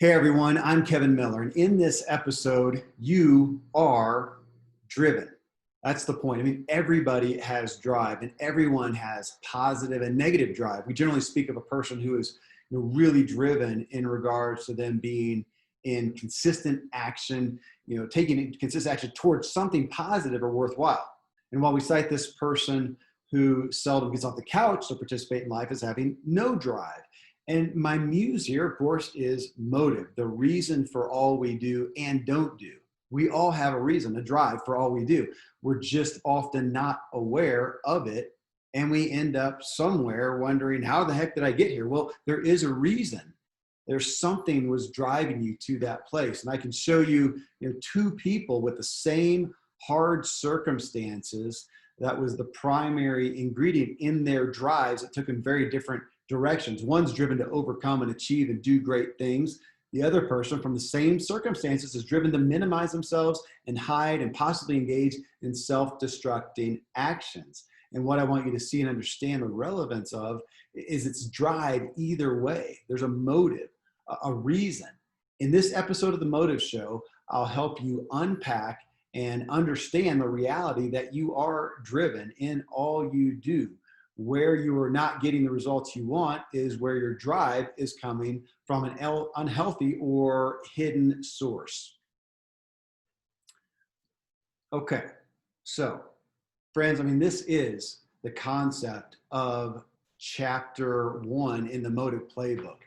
Hey everyone, I'm Kevin Miller, and in this episode, you are driven. That's the point. I mean, everybody has drive, and everyone has positive and negative drive. We generally speak of a person who is really driven in regards to them being in consistent action, taking consistent action towards something positive or worthwhile. And while we cite this person who seldom gets off the couch to participate in life as having no drive. And my muse here, of course, is motive, the reason for all we do and don't do. We all have a reason, a drive for all we do. We're just often not aware of it. And we end up somewhere wondering, how the heck did I get here? Well, there is a reason. There's something was driving you to that place. And I can show you, two people with the same hard circumstances. That was the primary ingredient in their drives. It took them very different directions. One's driven to overcome and achieve and do great things. The other person from the same circumstances is driven to minimize themselves and hide and possibly engage in self-destructing actions. And what I want you to see and understand the relevance of is its drive either way. There's a motive, a reason. In this episode of The Motive Show, I'll help you unpack and understand the reality that you are driven in all you do. Where you are not getting the results you want is where your drive is coming from an unhealthy or hidden source. Okay, so friends, this is the concept of chapter 1 in the Motive Playbook.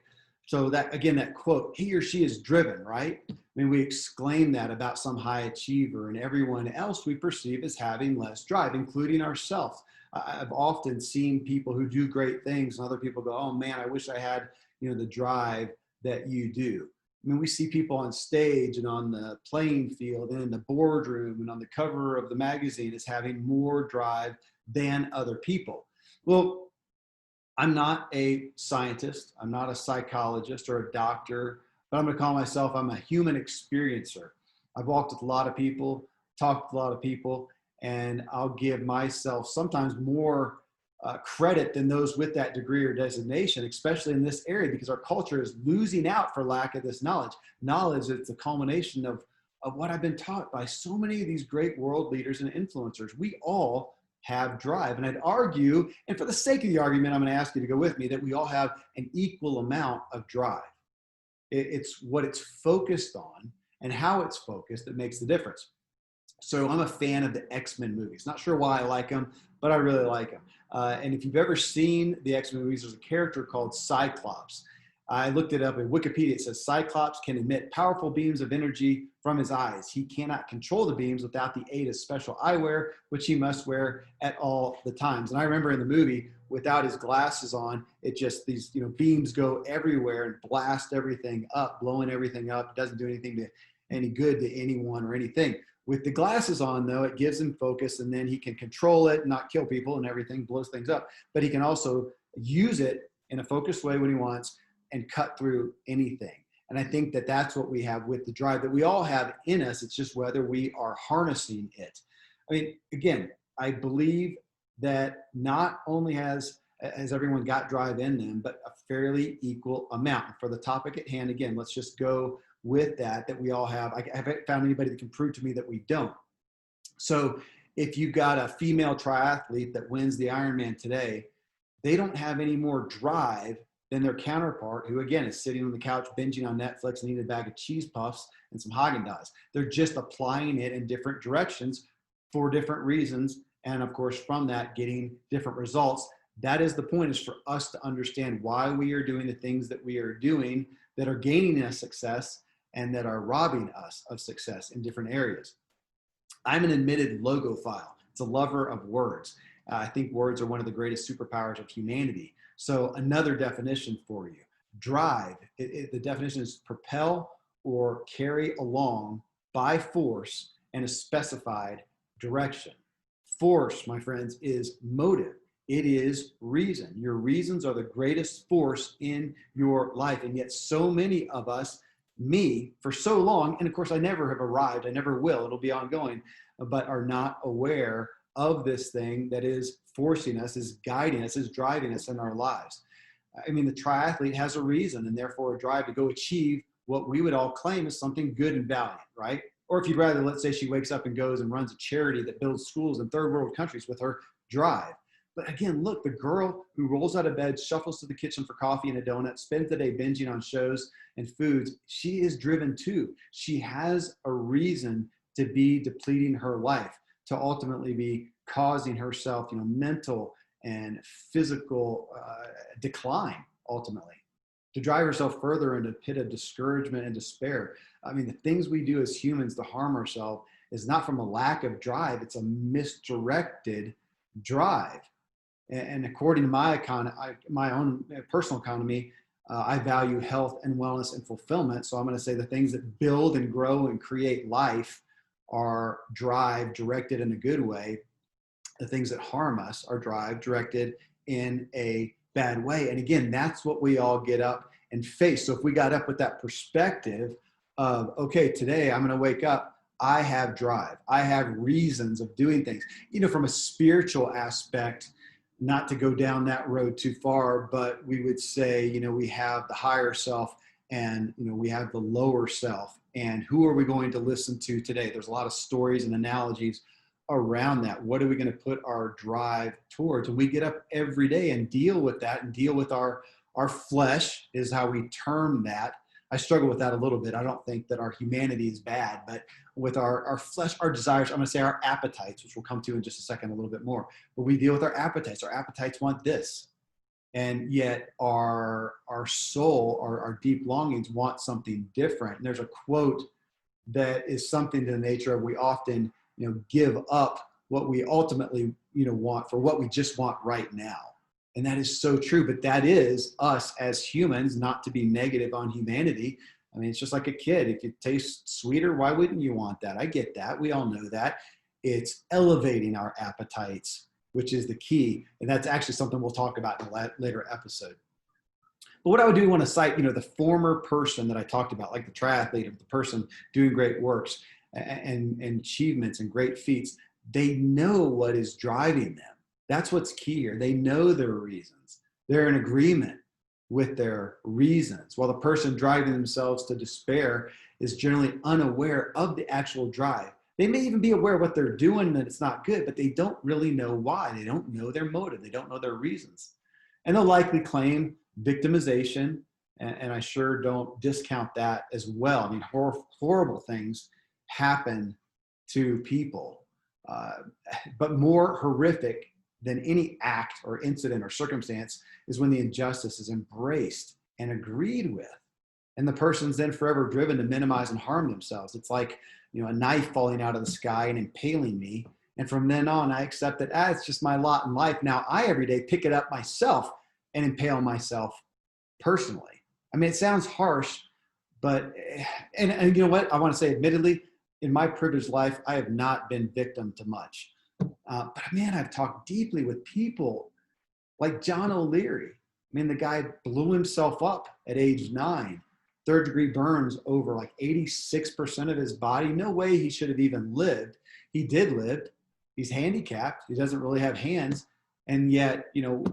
So that, again, that quote, he or she is driven, right? We exclaim that about some high achiever, and everyone else we perceive as having less drive, including ourselves. I've often seen people who do great things and other people go, oh man, I wish I had, the drive that you do. We see people on stage and on the playing field and in the boardroom and on the cover of the magazine as having more drive than other people. Well, I'm not a scientist. I'm not a psychologist or a doctor, but I'm going to call myself, I'm a human experiencer. I've walked with a lot of people, talked with a lot of people, and I'll give myself sometimes more credit than those with that degree or designation, especially in this area, because our culture is losing out for lack of this knowledge. Knowledge is the culmination of what I've been taught by so many of these great world leaders and influencers. We all have drive. And I'd argue, and for the sake of the argument, I'm going to ask you to go with me, that we all have an equal amount of drive. It's what it's focused on and how it's focused that makes the difference. So I'm a fan of the X-Men movies. Not sure why I like them, but I really like them. And if you've ever seen the X-Men movies, there's a character called Cyclops. I looked it up in Wikipedia. It says Cyclops can emit powerful beams of energy from his eyes. He cannot control the beams without the aid of special eyewear, which he must wear at all the times. And I remember in the movie, without his glasses on, it just, these beams go everywhere and blast everything up, blowing everything up. It doesn't do any good to anyone or anything. With the glasses on, though, it gives him focus, and then he can control it, not kill people and everything, blows things up. But he can also use it in a focused way when he wants and cut through anything. And I think that that's what we have with the drive that we all have in us. It's just whether we are harnessing it. Again, I believe that not only has everyone got drive in them, but a fairly equal amount. For the topic at hand, again, let's just go with that we all have. I haven't found anybody that can prove to me that we don't. So if you've got a female triathlete that wins the Ironman today, they don't have any more drive than their counterpart, who again is sitting on the couch binging on Netflix and eating a bag of cheese puffs and some Haagen-Dazs. They're just applying it in different directions for different reasons, and of course from that getting different results. That is the point, is for us to understand why we are doing the things that we are doing that are gaining us success and that are robbing us of success in different areas. I'm an admitted logophile. It's a lover of words. I think words are one of the greatest superpowers of humanity. So another definition for you, drive, the definition is propel or carry along by force in a specified direction. Force, my friends, is motive. It is reason. Your reasons are the greatest force in your life. And yet so many of us, me, for so long, and of course I never have arrived, I never will, it'll be ongoing, but are not aware of this thing that is forcing us, is guiding us, is driving us in our lives. The triathlete has a reason and therefore a drive to go achieve what we would all claim is something good and valiant, right? Or if you'd rather, let's say she wakes up and goes and runs a charity that builds schools in third world countries with her drive. But again, look, the girl who rolls out of bed, shuffles to the kitchen for coffee and a donut, spends the day binging on shows and foods, she is driven too. She has a reason to be depleting her life, to ultimately be causing herself, mental and physical decline, ultimately, to drive herself further into a pit of discouragement and despair. I mean, the things we do as humans to harm ourselves is not from a lack of drive, it's a misdirected drive. And according to my own personal economy, I value health and wellness and fulfillment. So I'm going to say the things that build and grow and create life are drive directed in a good way. The things that harm us are drive directed in a bad way. And again, that's what we all get up and face. So if we got up with that perspective of, okay, today I'm going to wake up, I have drive, I have reasons of doing things, from a spiritual aspect, not to go down that road too far, but we would say, we have the higher self and, we have the lower self. And who are we going to listen to today? There's a lot of stories and analogies around that. What are we going to put our drive towards? And we get up every day and deal with that and deal with our flesh is how we term that. I struggle with that a little bit. I don't think that our humanity is bad, but with our flesh, our desires, I'm going to say our appetites, which we'll come to in just a second a little bit more, but we deal with our appetites. Our appetites want this. And yet our soul, our deep longings want something different. And there's a quote that is something to the nature of we often, give up what we ultimately, want for what we just want right now. And that is so true, but that is us as humans, not to be negative on humanity. I mean, it's just like a kid. If it tastes sweeter, why wouldn't you want that? I get that. We all know that. It's elevating our appetites, which is the key. And that's actually something we'll talk about in a later episode. But what I would do want to cite, the former person that I talked about, like the triathlete or the person doing great works and achievements and great feats, they know what is driving them. That's what's key here. They know their reasons. They're in agreement with their reasons, while the person driving themselves to despair is generally unaware of the actual drive. They may even be aware of what they're doing and that it's not good, but they don't really know why. They don't know their motive. They don't know their reasons. And they'll likely claim victimization, and I sure don't discount that as well. I mean, horrible things happen to people, but more horrific than any act or incident or circumstance is when the injustice is embraced and agreed with. And the person's then forever driven to minimize and harm themselves. It's like, a knife falling out of the sky and impaling me. And from then on, I accept that, it's just my lot in life. Now I every day pick it up myself and impale myself personally. I mean, it sounds harsh, but, and you know what? I want to say, admittedly, in my privileged life, I have not been victim to much. But man, I've talked deeply with people like John O'Leary. I mean, the guy blew himself up at age 9, third-degree burns over like 86% of his body. No way he should have even lived. He did live. He's handicapped. He doesn't really have hands. And yet,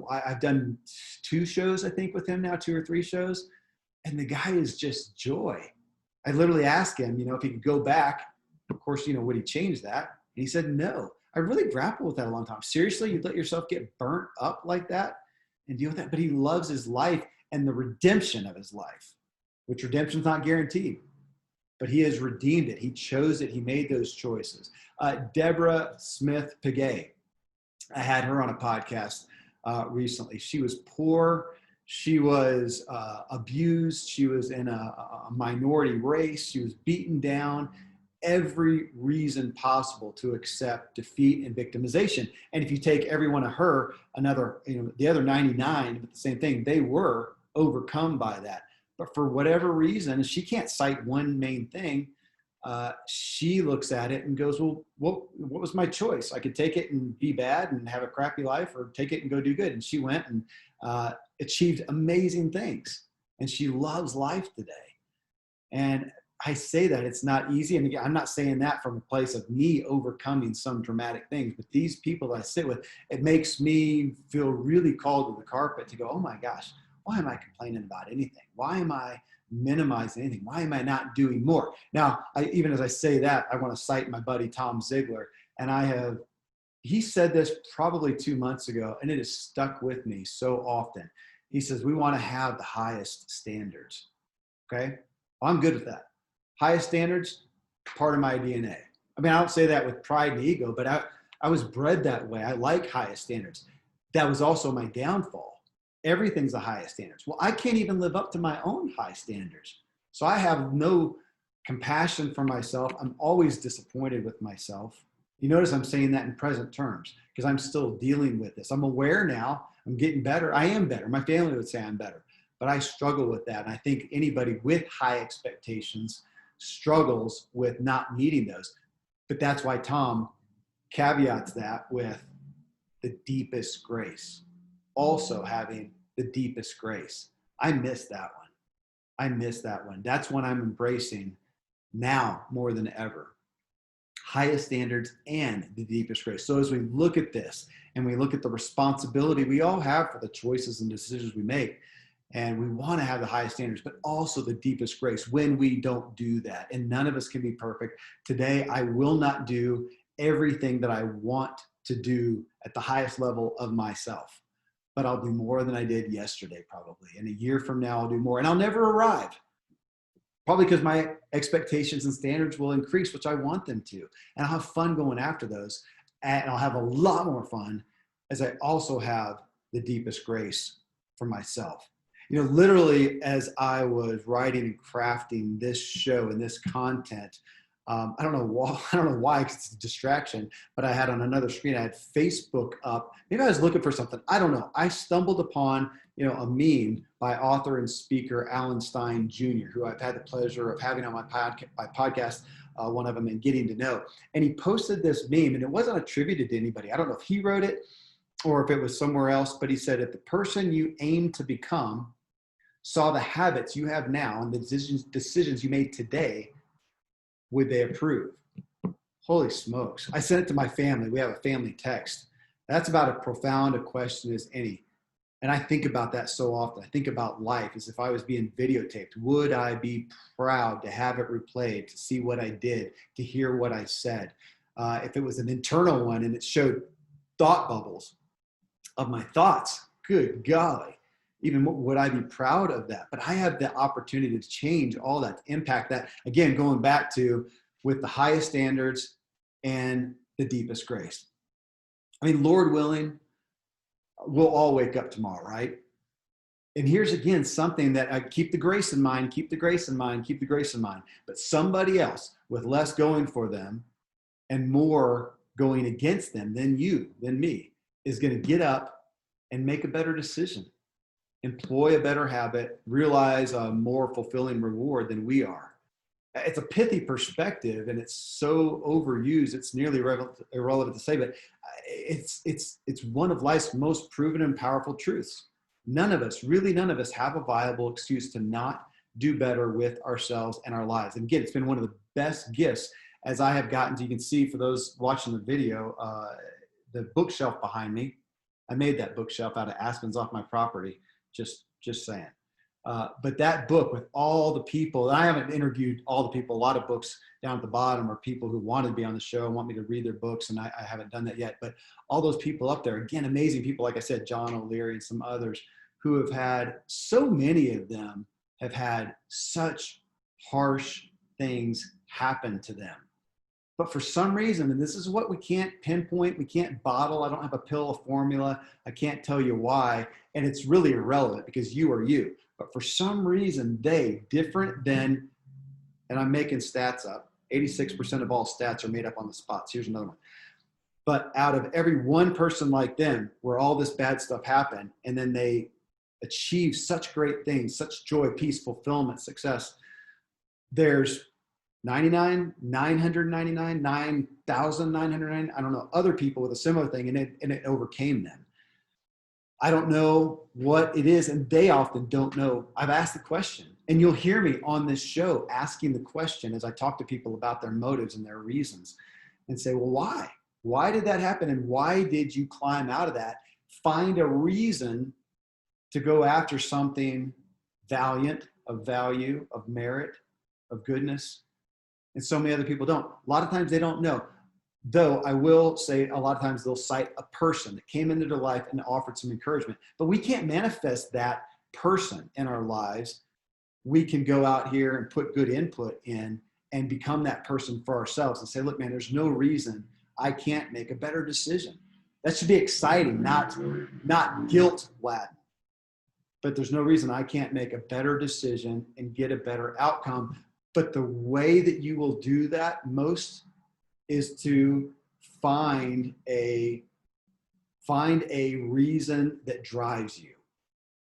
I've done 2 shows, I think, with him now, 2 or 3 shows. And the guy is just joy. I literally asked him, if he could go back, of course, would he change that? And he said, no. I really grappled with that a long time. Seriously, you'd let yourself get burnt up like that and deal with that? But he loves his life and the redemption of his life, which redemption's not guaranteed, but he has redeemed it. He chose it. He made those choices. Deborah Smith Piguet, I had her on a podcast recently. She was poor. She was abused. She was in a minority race. She was beaten down. Every reason possible to accept defeat and victimization. And if you take every one of her, the other 99, but the same thing, they were overcome by that. But for whatever reason, she can't cite one main thing. She looks at it and goes, well, what was my choice? I could take it and be bad and have a crappy life, or take it and go do good. And she went and achieved amazing things. And she loves life today. And I say that it's not easy. And again, I'm not saying that from a place of me overcoming some dramatic things, but these people that I sit with, it makes me feel really called to the carpet to go, oh my gosh, why am I complaining about anything? Why am I minimizing anything? Why am I not doing more? Now, even as I say that, I want to cite my buddy Tom Ziegler, and he said this probably 2 months ago, and it has stuck with me so often. He says, we want to have the highest standards. Okay. Well, I'm good with that. Highest standards, part of my DNA. I mean, I don't say that with pride and ego, but I was bred that way. I like highest standards. That was also my downfall. Everything's the highest standards. Well, I can't even live up to my own high standards. So I have no compassion for myself. I'm always disappointed with myself. You notice I'm saying that in present terms because I'm still dealing with this. I'm aware now. I'm getting better. I am better. My family would say I'm better, but I struggle with that. And I think anybody with high expectations struggles with not meeting those. But that's why Tom caveats that with the deepest grace, also having the deepest grace. I miss that one. I miss that one. That's one I'm embracing now more than ever. Highest standards and the deepest grace. So as we look at this and we look at the responsibility we all have for the choices and decisions we make, and we want to have the highest standards, but also the deepest grace when we don't do that. And none of us can be perfect. Today, I will not do everything that I want to do at the highest level of myself, but I'll do more than I did yesterday, probably. And a year from now, I'll do more, and I'll never arrive. Probably because my expectations and standards will increase, which I want them to. And I'll have fun going after those. And I'll have a lot more fun as I also have the deepest grace for myself. You know, literally, as I was writing and crafting this show and this content, I don't know why, because it's a distraction, but I had on another screen, I had Facebook up. Maybe I was looking for something. I don't know. I stumbled upon, a meme by author and speaker Alan Stein Jr., who I've had the pleasure of having on my podcast, one of them, and getting to know. And he posted this meme, and it wasn't attributed to anybody. I don't know if he wrote it or if it was somewhere else, but he said, if the person you aim to become saw the habits you have now and the decisions you made today, would they approve? Holy smokes. I sent it to my family. We have a family text. That's about as profound a question as any. And I think about that so often. I think about life as if I was being videotaped. Would I be proud to have it replayed, to see what I did, to hear what I said? If it was an internal one and it showed thought bubbles of my thoughts, good golly, even would I be proud of that? But I have the opportunity to change all that, to impact that. Again, going back to with the highest standards and the deepest grace. I mean, Lord willing, we'll all wake up tomorrow, right? And here's again something that I keep the grace in mind, keep the grace in mind, keep the grace in mind. But somebody else with less going for them and more going against them than me, is going to get up and make a better decision, employ a better habit, realize a more fulfilling reward than we are. It's a pithy perspective, and it's so overused, it's nearly irrelevant to say, but it's one of life's most proven and powerful truths. None of us have a viable excuse to not do better with ourselves and our lives. And again, it's been one of the best gifts as I have gotten to, you can see for those watching the video, the bookshelf behind me. I made that bookshelf out of aspens off my property, just saying. But that book with all the people, and I haven't interviewed all the people, a lot of books down at the bottom are people who want to be on the show and want me to read their books, and I haven't done that yet. But all those people up there, again, amazing people, like I said, John O'Leary and some others who have had, so many of them have had such harsh things happen to them. But for some reason, and this is what we can't pinpoint, we can't bottle, I don't have a pill, a formula, I can't tell you why, and it's really irrelevant because you are you. But for some reason, they, different than, and I'm making stats up, 86% of all stats are made up on the spots. Here's another one. But out of every one person like them, where all this bad stuff happened, and then they achieve such great things, such joy, peace, fulfillment, success, there's 9,999, 9,999, I don't know, other people with a similar thing, and it overcame them. I don't know what it is, and they often don't know. I've asked the question, and you'll hear me on this show asking the question as I talk to people about their motives and their reasons and say, well, why? Why did that happen, and why did you climb out of that? Find a reason to go after something valiant, of value, of merit, of goodness. And so many other people don't. A lot of times they don't know. Though I will say a lot of times they'll cite a person that came into their life and offered some encouragement. But we can't manifest that person in our lives. We can go out here and put good input in and become that person for ourselves and say, look, man, there's no reason I can't make a better decision. That should be exciting, not guilt-laden. But there's no reason I can't make a better decision and get a better outcome. But the way that you will do that most is to find a reason that drives you,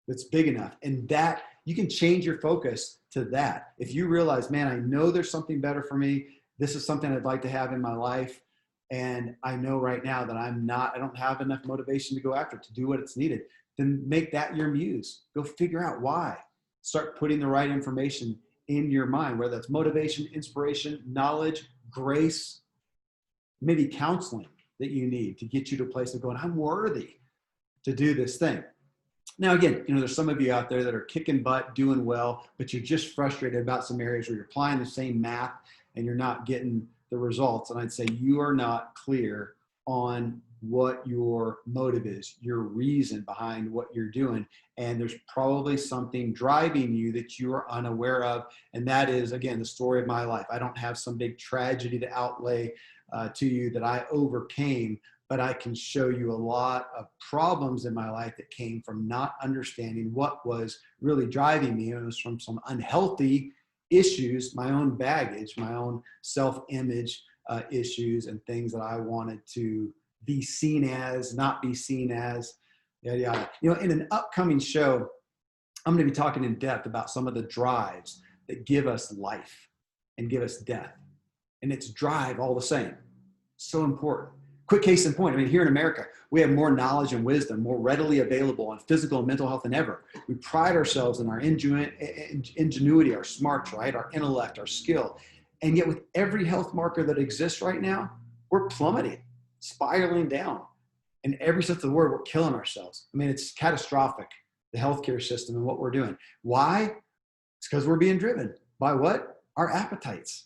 that's big enough. And that you can change your focus to that. If you realize, man, I know there's something better for me. This is something I'd like to have in my life. And I know right now that I don't have enough motivation to go after it, to do what it's needed. Then make that your muse. Go figure out why. Start putting the right information in your mind, whether that's motivation, inspiration, knowledge, grace, maybe counseling that you need to get you to a place of going, I'm worthy to do this thing. Now, again, there's some of you out there that are kicking butt, doing well, but you're just frustrated about some areas where you're applying the same math and you're not getting the results. And I'd say you are not clear on what your motive is, your reason behind what you're doing. And there's probably something driving you that you are unaware of. And that is, again, the story of my life. I don't have some big tragedy to outlay to you that I overcame, but I can show you a lot of problems in my life that came from not understanding what was really driving me. It was from some unhealthy issues, my own baggage, my own self-image issues, and things that I wanted to be seen as, not be seen as, yada, yada. In an upcoming show, I'm going to be talking in depth about some of the drives that give us life and give us death. And it's drive all the same. So important. Quick case in point. Here in America, we have more knowledge and wisdom more readily available on physical and mental health than ever. We pride ourselves in our ingenuity, our smarts, right? Our intellect, our skill. And yet with every health marker that exists right now, we're plummeting, spiraling down. In every sense of the word, we're killing ourselves. It's catastrophic, the healthcare system and what we're doing. Why? It's because we're being driven by what? Our appetites.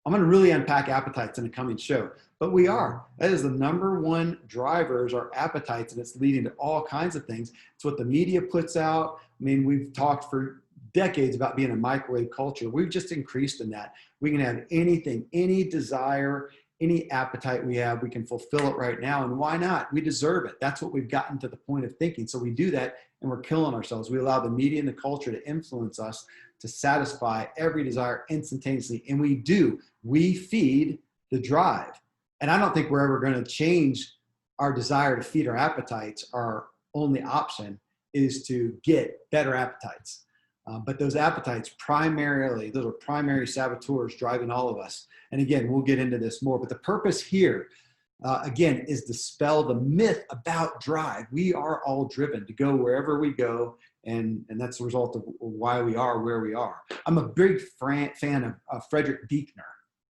I'm going to really unpack appetites in a coming show, but we are. That is the number one driver, is our appetites, and it's leading to all kinds of things. It's what the media puts out. We've talked for decades about being a microwave culture. We've just increased in that. We can have anything, any desire, any appetite we have, we can fulfill it right now. And why not? We deserve it. That's what we've gotten to the point of thinking. So we do that and we're killing ourselves. We allow the media and the culture to influence us to satisfy every desire instantaneously. And we feed the drive. And I don't think we're ever going to change our desire to feed our appetites. Our only option is to get better appetites. But those appetites those are primary saboteurs driving all of us. And again, we'll get into this more, but the purpose here, again, is to dispel the myth about drive. We are all driven to go wherever we go. And that's the result of why we are where we are. I'm a big fan of Frederick Buechner.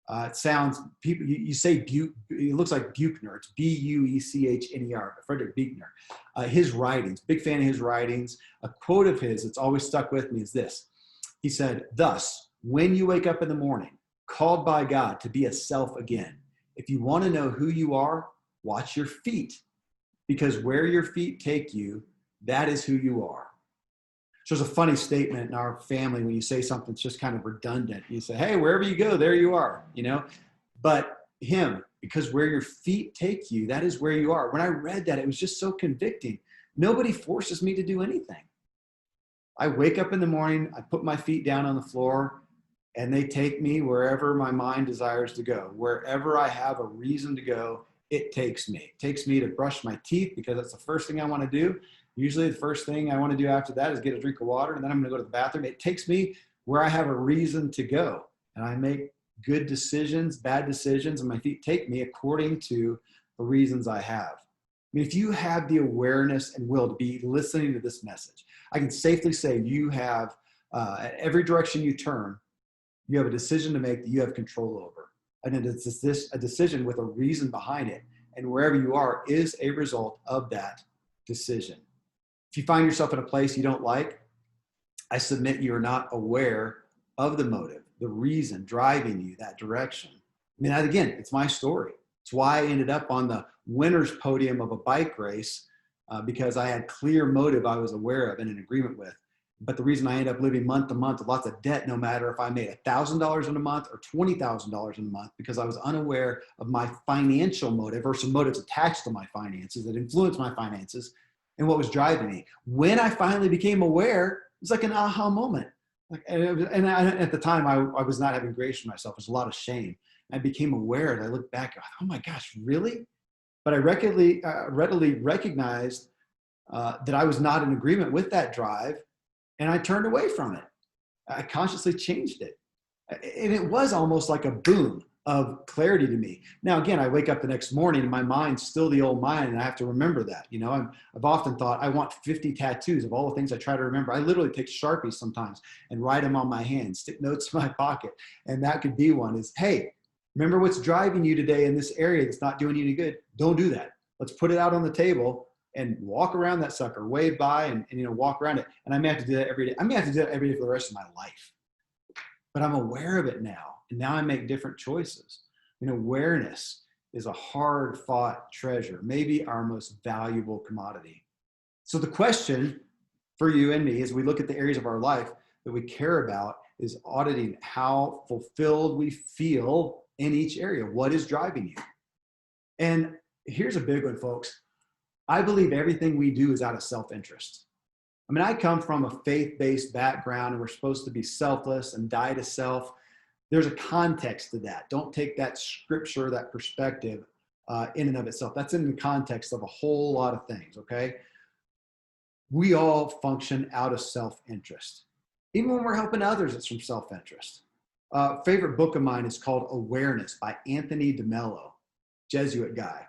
It sounds, you say it looks like Buechner. It's Buechner, Frederick Buechner. His writings, big fan of his writings. A quote of his that's always stuck with me is this. He said, "Thus, when you wake up in the morning, called by God to be a self again, if you want to know who you are, watch your feet, because where your feet take you, that is who you are." So there's a funny statement in our family when you say something that's just kind of redundant. You say, hey, wherever you go, there you are, But because where your feet take you, that is where you are. When I read that, it was just so convicting. Nobody forces me to do anything. I wake up in the morning, I put my feet down on the floor, and they take me wherever my mind desires to go. Wherever I have a reason to go, it takes me. It takes me to brush my teeth because that's the first thing I want to do. Usually the first thing I want to do after that is get a drink of water, and then I'm going to go to the bathroom. It takes me where I have a reason to go, and I make good decisions, bad decisions, and my feet take me according to the reasons I have. If you have the awareness and will to be listening to this message, I can safely say you have, at every direction you turn, you have a decision to make that you have control over. And it's a decision with a reason behind it. And wherever you are is a result of that decision. If If you find yourself in a place you don't like, I submit you are not aware of the motive, the reason driving you that direction. I mean, again, it's my story. It's why I ended up on the winner's podium of a bike race, because I had clear motive I was aware of and in agreement with. But the reason I ended up living month to month with lots of debt, no matter if I made $1,000 in a month or $20,000 in a month, because I was unaware of my financial motive or some motives attached to my finances that influenced my finances and what was driving me. When I finally became aware, it was like an aha moment. At the time, I was not having grace for myself. It was a lot of shame. I became aware and I looked back, oh my gosh, really? But I readily recognized that I was not in agreement with that drive, and I turned away from it. I consciously changed it. And it was almost like a boom of clarity to me. Now, again, I wake up the next morning and my mind's still the old mind, and I have to remember that. You know, I've often thought I want 50 tattoos of all the things I try to remember. I literally take Sharpies sometimes and write them on my hand, stick notes in my pocket. And that could be one is, hey, remember what's driving you today in this area that's not doing you any good? Don't do that. Let's put it out on the table and walk around that sucker, wave by and walk around it. And I may have to do that every day. I may have to do that every day for the rest of my life. But I'm aware of it now. And now I make different choices. Awareness is a hard fought treasure, maybe our most valuable commodity. So the question for you and me as we look at the areas of our life that we care about is auditing how fulfilled we feel in each area. What is driving you? And here's a big one, folks. I believe everything we do is out of self-interest. I mean, I come from a faith-based background and we're supposed to be selfless and die to self. There's a context to that. Don't take that scripture, that perspective in and of itself. That's in the context of a whole lot of things, okay? We all function out of self-interest. Even when we're helping others, it's from self-interest. Favorite book of mine is called Awareness by Anthony DeMello, Jesuit guy.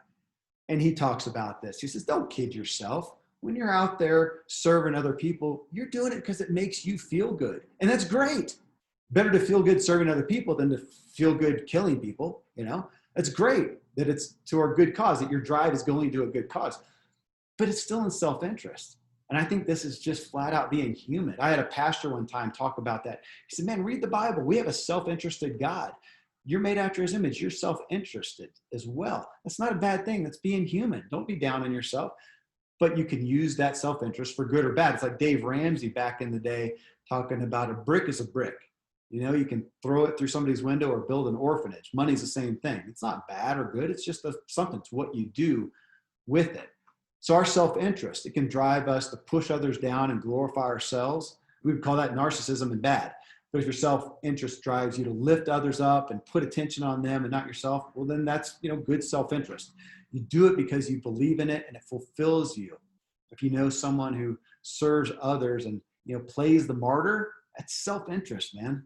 And he talks about this. He says, don't kid yourself. When you're out there serving other people, you're doing it because it makes you feel good. And that's great. Better to feel good serving other people than to feel good killing people. It's great that it's to our good cause, that your drive is going to a good cause. But it's still in self-interest. And I think this is just flat out being human. I had a pastor one time talk about that. He said, man, read the Bible. We have a self-interested God. You're made after his image. You're self-interested as well. That's not a bad thing. That's being human. Don't be down on yourself. But you can use that self-interest for good or bad. It's like Dave Ramsey back in the day talking about a brick is a brick. You can throw it through somebody's window or build an orphanage. Money's the same thing. It's not bad or good. It's just something. It's what you do with it. So our self-interest, it can drive us to push others down and glorify ourselves. We would call that narcissism and bad. But if your self-interest drives you to lift others up and put attention on them and not yourself, well, then that's, good self-interest. You do it because you believe in it and it fulfills you. If you know someone who serves others and, plays the martyr, that's self-interest, man.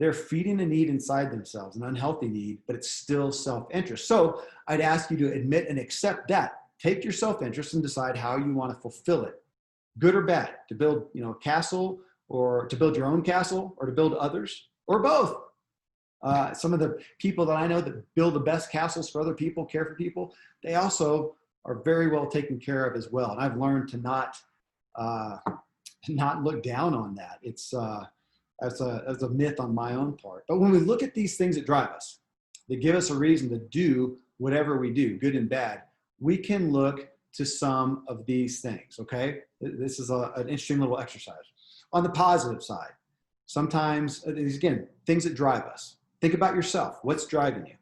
They're feeding a need inside themselves, an unhealthy need, but it's still self-interest. So I'd ask you to admit and accept that. Take your self-interest and decide how you want to fulfill it, good or bad, to build, a castle, or to build your own castle, or to build others, or both. Some of the people that I know that build the best castles for other people, care for people, they also are very well taken care of as well. And I've learned to not look down on that. It's as a myth on my own part. But when we look at these things that drive us, that give us a reason to do whatever we do, good and bad, we can look to some of these things, okay? This is an interesting little exercise. On the positive side, sometimes, again, things that drive us. Think about yourself. What's driving you?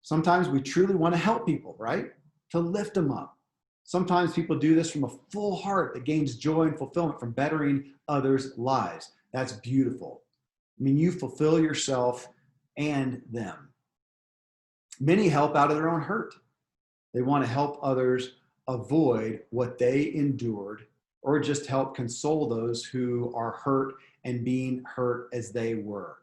Sometimes we truly want to help people, right? To lift them up. Sometimes people do this from a full heart that gains joy and fulfillment from bettering others' lives. That's beautiful. I mean, you fulfill yourself and them. Many help out of their own hurt. They want to help others avoid what they endured, or just help console those who are hurt and being hurt as they were.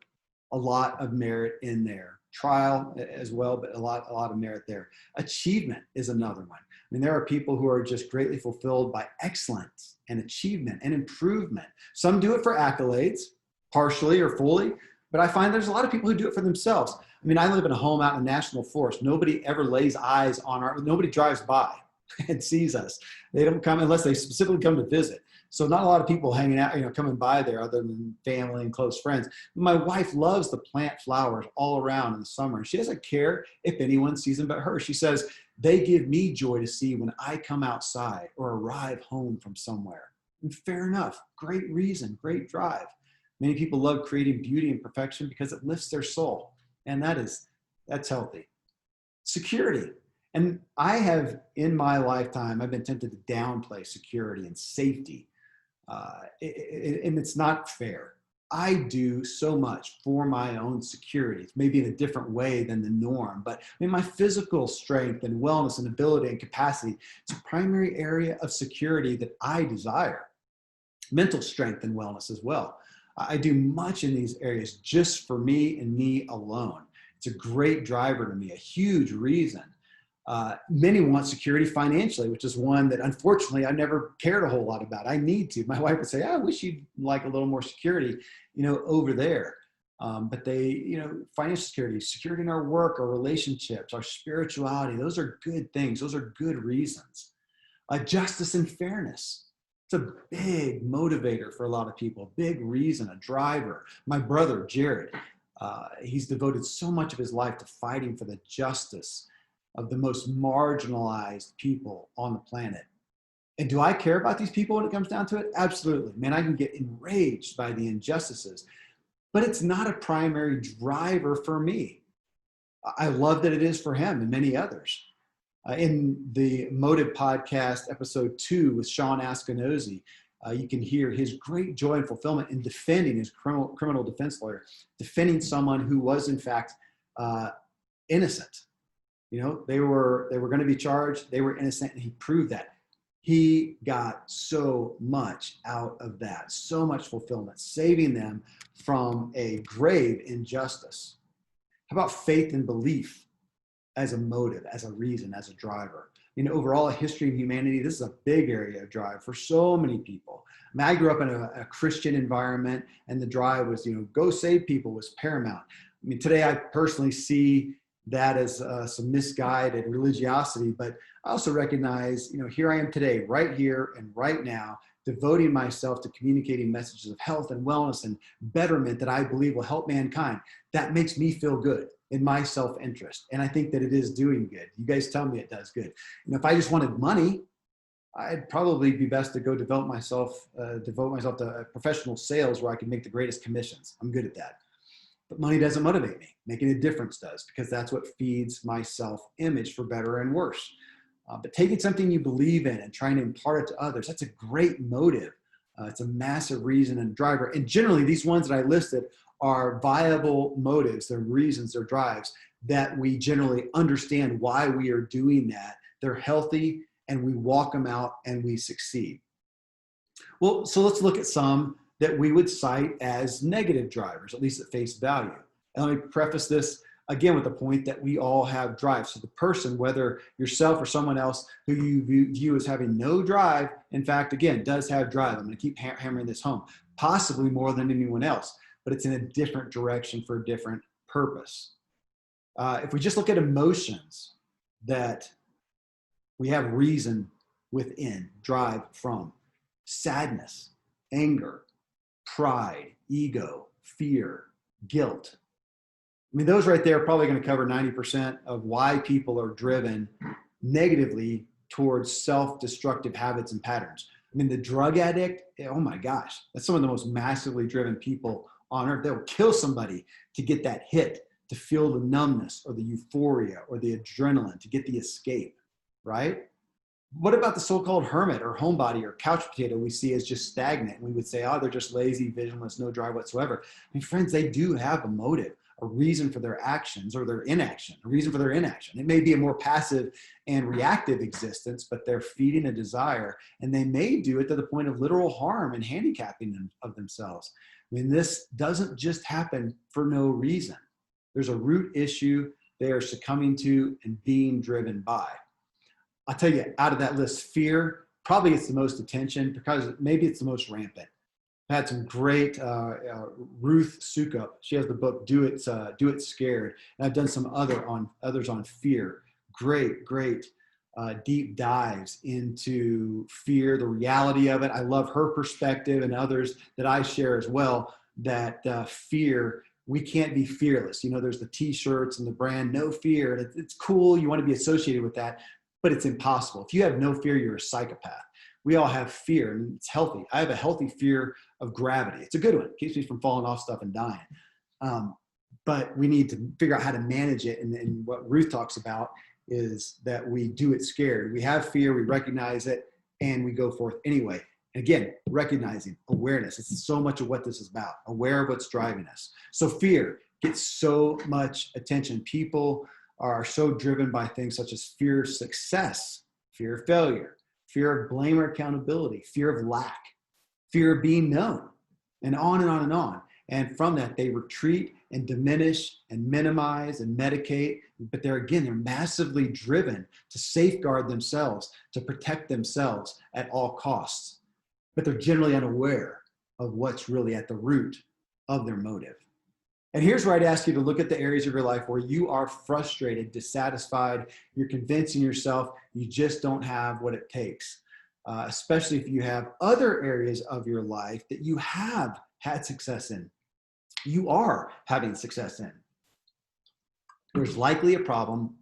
A lot of merit in there. Trial as well, but a lot of merit there. Achievement is another one. I mean, there are people who are just greatly fulfilled by excellence and achievement and improvement. Some do it for accolades, partially or fully, but I find there's a lot of people who do it for themselves. I mean, I live in a home out in the national forest. Nobody ever lays eyes on nobody drives by. and sees us. They don't come unless they specifically come to visit. So not a lot of people hanging out, coming by there other than family and close friends. My wife loves to plant flowers all around in the summer. She doesn't care if anyone sees them but her. She says, they give me joy to see when I come outside or arrive home from somewhere. And fair enough. Great reason, great drive. Many people love creating beauty and perfection because it lifts their soul. And that's healthy. Security. And I have, in my lifetime, I've been tempted to downplay security and safety. And it's not fair. I do so much for my own security, maybe in a different way than the norm, but my physical strength and wellness and ability and capacity, it's a primary area of security that I desire. Mental strength and wellness as well. I do much in these areas just for me and me alone. It's a great driver to me, a huge reason. Many want security financially, which is one that unfortunately I never cared a whole lot about. I need to. My wife would say, I wish you'd like a little more security, over there. But financial security in our work, our relationships, our spirituality, those are good things. Those are good reasons. Justice and fairness. It's a big motivator for a lot of people, big reason, a driver. My brother, Jared, he's devoted so much of his life to fighting for the justice of the most marginalized people on the planet. And do I care about these people when it comes down to it? Absolutely. Man, I can get enraged by the injustices, but it's not a primary driver for me. I love that it is for him and many others. In the Motive podcast, episode 2 with Sean Askinosie, you can hear his great joy and fulfillment in defending his criminal defense lawyer, defending someone who was in fact innocent. They were going to be charged. They were innocent, and he proved that. He got so much out of that, so much fulfillment, saving them from a grave injustice. How about faith and belief as a motive, as a reason, as a driver? Overall, a history of humanity, this is a big area of drive for so many people. I grew up in a Christian environment, and the drive was, go save people was paramount. Today I personally see that as some misguided religiosity, but I also recognize, here I am today, right here and right now, devoting myself to communicating messages of health and wellness and betterment that I believe will help mankind. That makes me feel good in my self-interest. And I think that it is doing good. You guys tell me it does good. If I just wanted money, I'd probably be best to go devote myself to professional sales where I can make the greatest commissions. I'm good at that. But money doesn't motivate me. Making a difference does, because that's what feeds my self-image, for better and worse. But taking something you believe in and trying to impart it to others, that's a great motive. It's a massive reason and driver. And generally, these ones that I listed are viable motives. They're reasons, they're drives that we generally understand why we are doing that. They're healthy, and we walk them out and we succeed. Well, so let's look at some that we would cite as negative drivers, at least at face value. And let me preface this again with the point that we all have drive. So the person, whether yourself or someone else who you view as having no drive, in fact, again, does have drive. I'm going to keep hammering this home, possibly more than anyone else, but it's in a different direction for a different purpose. If we just look at emotions that we have reason within, drive from, sadness, anger, pride, ego, fear, guilt. Those right there are probably going to cover 90% of why people are driven negatively towards self-destructive habits and patterns. The drug addict, oh my gosh, that's some of the most massively driven people on earth. They'll kill somebody to get that hit, to feel the numbness or the euphoria or the adrenaline, to get the escape, right? What about the so-called hermit or homebody or couch potato we see as just stagnant? We would say, oh, they're just lazy, visionless, no drive whatsoever. Friends, they do have a motive, a reason for their actions or their inaction, a reason for their inaction. It may be a more passive and reactive existence, but they're feeding a desire, and they may do it to the point of literal harm and handicapping of themselves. This doesn't just happen for no reason. There's a root issue they are succumbing to and being driven by. I'll tell you, out of that list, fear probably gets the most attention because maybe it's the most rampant. I had some great, Ruth Sukup. She has the book, Do It Scared. And I've done some others on fear. Great deep dives into fear, the reality of it. I love her perspective and others that I share as well, that fear, we can't be fearless. You know, there's the t-shirts and the brand no fear. And it's cool. You want to be associated with that, but it's impossible. If you have no fear, you're a psychopath. We all have fear, and it's healthy. I have a healthy fear of gravity. It's a good one. It keeps me from falling off stuff and dying. But we need to figure out how to manage it. And what Ruth talks about is that we do it scared. We have fear, we recognize it, and we go forth anyway. And again, recognizing awareness. It's so much of what this is about. Aware of what's driving us. So fear gets so much attention. People are so driven by things such as fear of success, fear of failure, fear of blame or accountability, fear of lack, fear of being known, and on and on and on. And from that, they retreat and diminish and minimize and medicate. But they're massively driven to safeguard themselves, to protect themselves at all costs. But they're generally unaware of what's really at the root of their motive. And here's where I'd ask you to look at the areas of your life where you are frustrated, dissatisfied, you're convincing yourself you just don't have what it takes. Especially if you have other areas of your life that you have had success in. You are having success in. There's likely a problem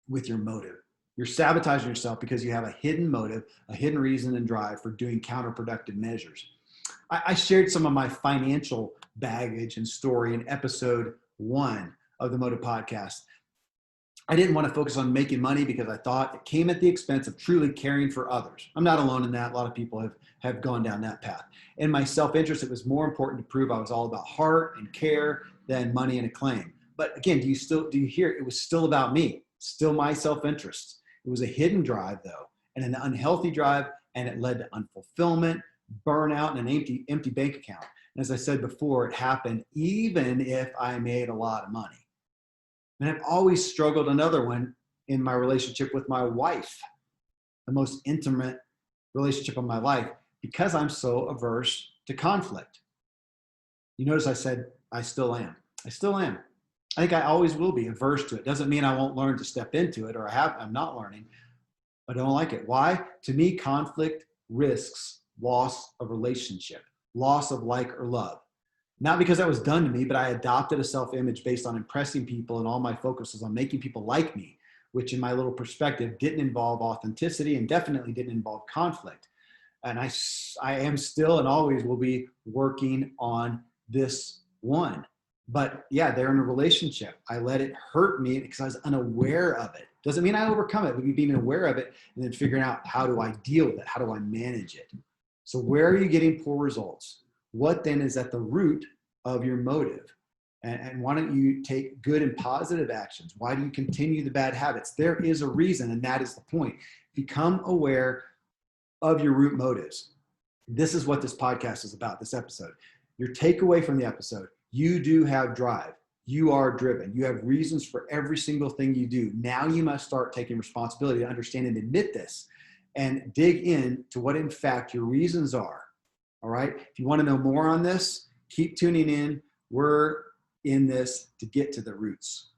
with your motive. You're sabotaging yourself because you have a hidden motive, a hidden reason and drive for doing counterproductive measures. I shared some of my financial baggage and story in episode 1 of the Motive Podcast. I didn't want to focus on making money because I thought it came at the expense of truly caring for others. I'm not alone in that. A lot of people have gone down that path. In my self-interest, it was more important to prove I was all about heart and care than money and acclaim. But again, do you hear it? It was still about me, still my self-interest. It was a hidden drive though, and an unhealthy drive, and it led to unfulfillment, burnout, and an empty bank account. And as I said before, it happened even if I made a lot of money. And I've always struggled, another one, in my relationship with my wife, the most intimate relationship of my life, because I'm so averse to conflict. You notice I said, I still am. I still am. I think I always will be averse to it. Doesn't mean I won't learn to step into it, or I'm not learning. I don't like it. Why? To me, conflict risks loss of relationship, loss of like or love. Not because that was done to me, but I adopted a self-image based on impressing people, and all my focus was on making people like me, which in my little perspective didn't involve authenticity and definitely didn't involve conflict. And I am still and always will be working on this one. But yeah, they're in a relationship. I let it hurt me because I was unaware of it. Doesn't mean I overcome it, but being aware of it and then figuring out, how do I deal with it? How do I manage it? So where are you getting poor results? What then is at the root of your motive? And why don't you take good and positive actions? Why do you continue the bad habits? There is a reason, and that is the point. Become aware of your root motives. This is what this podcast is about, this episode. Your takeaway from the episode: you do have drive. You are driven. You have reasons for every single thing you do. Now you must start taking responsibility to understand and admit this, and dig in to what in fact your reasons are. All right. If you want to know more on this, keep tuning in. We're in this to get to the roots.